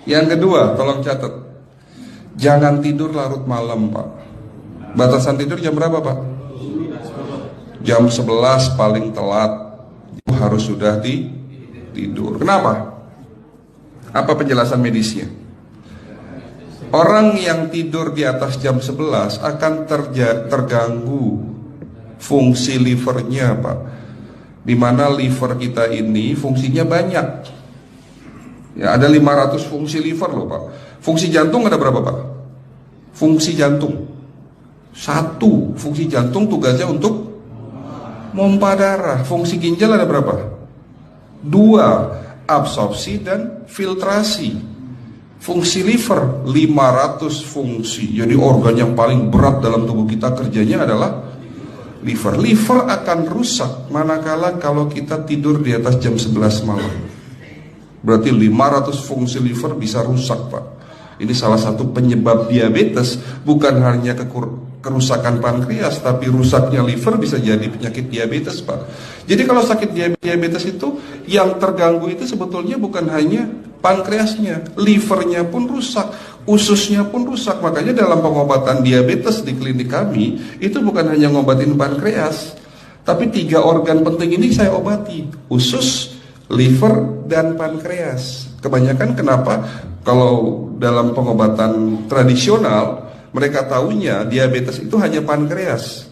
Yang kedua, tolong catat. Jangan tidur larut malam, Pak. Batasan tidur jam berapa, Pak? Jam 11 paling telat. Harus sudah tidur. Kenapa? Apa penjelasan medisnya? Orang yang tidur di atas jam 11 akan terganggu fungsi livernya, Pak. Dimana liver kita ini fungsinya banyak. Ya, ada 500 fungsi liver loh, Pak. Fungsi jantung ada berapa, Pak? Fungsi jantung satu. Fungsi jantung tugasnya untuk mompa darah. Fungsi ginjal ada berapa? 2, absorpsi dan filtrasi. Fungsi liver 500 fungsi. Jadi organ yang paling berat dalam tubuh kita kerjanya adalah liver. Liver akan rusak manakala kalau kita tidur di atas jam 11 malam. Berarti 500 fungsi liver bisa rusak, Pak. Ini salah satu penyebab diabetes. Bukan hanya kerusakan pankreas, tapi rusaknya liver bisa jadi penyakit diabetes, Pak. Jadi kalau sakit diabetes itu yang terganggu itu sebetulnya bukan hanya pankreasnya, livernya pun rusak, ususnya pun rusak. Makanya dalam pengobatan diabetes di klinik kami itu bukan hanya ngobatin pankreas, tapi 3 organ penting ini saya obati: usus, liver, dan pankreas. Kebanyakan kenapa kalau dalam pengobatan tradisional mereka tahunya diabetes itu hanya pankreas,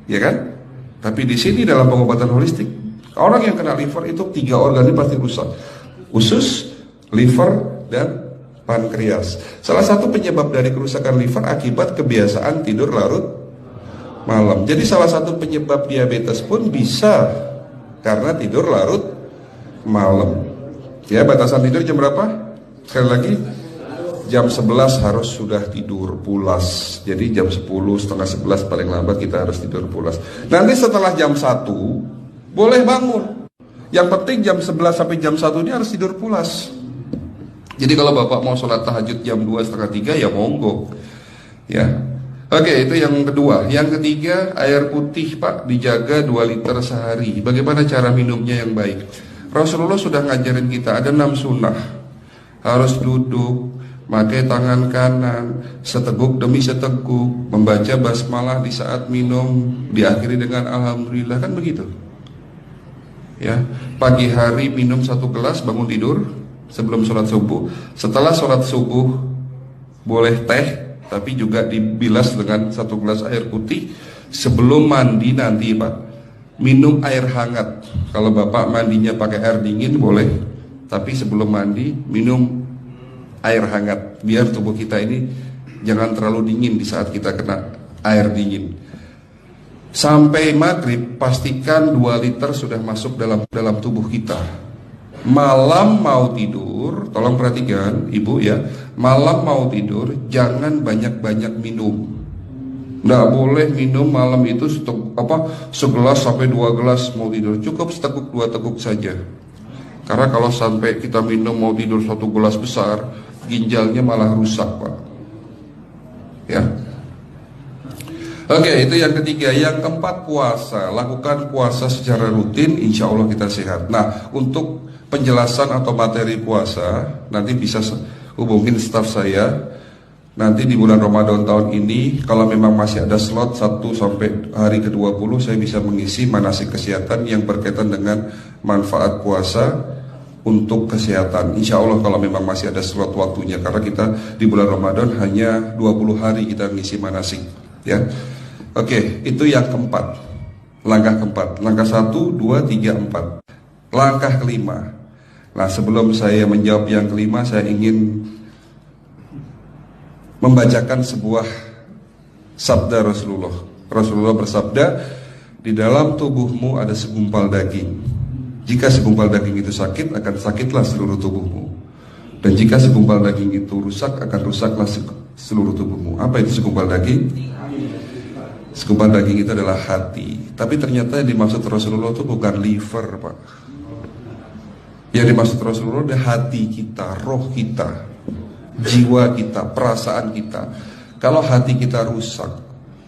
ya kan? Tapi di sini dalam pengobatan holistik, orang yang kena liver itu 3 organ ini pasti rusak: usus, liver, dan pankreas. Salah satu penyebab dari kerusakan liver akibat kebiasaan tidur larut malam. Jadi salah satu penyebab diabetes pun bisa karena tidur larut malam. Ya, batasan tidur jam berapa? Sekali lagi, jam 11 harus sudah tidur pulas. Jadi jam 10, setengah 11 paling lambat kita harus tidur pulas. Nanti setelah jam 1 boleh bangun. Yang penting jam 11 sampai jam 1 ini harus tidur pulas. Jadi kalau Bapak mau sholat tahajud jam 2, setengah 3 ya monggo. Ya. Oke, itu yang kedua. Yang ketiga, air putih, Pak, dijaga 2 liter sehari. Bagaimana cara minumnya yang baik? Rasulullah sudah ngajarin kita ada 6 sunnah. Harus duduk, pakai tangan kanan, seteguk demi seteguk, membaca basmalah di saat minum, diakhiri dengan alhamdulillah, kan begitu. Ya, pagi hari minum 1 gelas, bangun tidur sebelum sholat subuh. Setelah sholat subuh boleh teh, tapi juga dibilas dengan 1 gelas air putih. Sebelum mandi nanti, Pak, minum air hangat. Kalau Bapak mandinya pakai air dingin boleh, tapi sebelum mandi minum air hangat, biar tubuh kita ini jangan terlalu dingin di saat kita kena air dingin. Sampai maghrib pastikan 2 liter sudah masuk dalam tubuh kita. Malam mau tidur, tolong perhatikan Ibu ya, malam mau tidur jangan banyak-banyak minum. Nggak boleh minum malam itu segelas sampai 2 gelas mau tidur. Cukup seteguk 2 teguk saja. Karena kalau sampai kita minum mau tidur 1 gelas besar, ginjalnya malah rusak, Pak. Ya. Oke, itu yang ketiga. Yang keempat, puasa. Lakukan puasa secara rutin, insya Allah kita sehat. Nah, untuk penjelasan atau materi puasa, nanti bisa hubungin staf saya. Nanti di bulan Ramadan tahun ini, kalau memang masih ada slot 1 sampai hari ke-20, saya bisa mengisi manasik kesehatan yang berkaitan dengan manfaat puasa untuk kesehatan. Insya Allah kalau memang masih ada slot waktunya, karena kita di bulan Ramadan hanya 20 hari kita mengisi manasik. Ya, oke, itu yang keempat. Langkah keempat. Langkah 1, 2, 3, 4. Langkah kelima. Nah, sebelum saya menjawab yang kelima, saya ingin membacakan sebuah sabda Rasulullah. Rasulullah bersabda, di dalam tubuhmu ada segumpal daging. Jika segumpal daging itu sakit, akan sakitlah seluruh tubuhmu. Dan jika segumpal daging itu rusak, akan rusaklah seluruh tubuhmu. Apa itu segumpal daging? Segumpal daging itu adalah hati. Tapi ternyata yang dimaksud Rasulullah itu bukan liver, Pak. Yang dimaksud Rasulullah adalah hati kita, roh kita, jiwa kita, perasaan kita. Kalau hati kita rusak,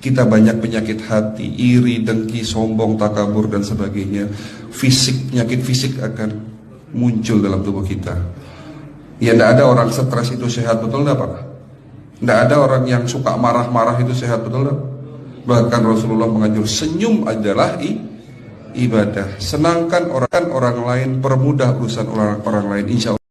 kita banyak penyakit hati, iri, dengki, sombong, takabur, dan sebagainya. Penyakit fisik akan muncul dalam tubuh kita. Ya tidak ada orang stres itu sehat, betul enggak Pak? Tidak ada orang yang suka marah-marah itu sehat, betul enggak? Bahkan Rasulullah mengajar senyum adalah ibadah. Senangkan orang lain, permudah urusan orang lain, insya Allah.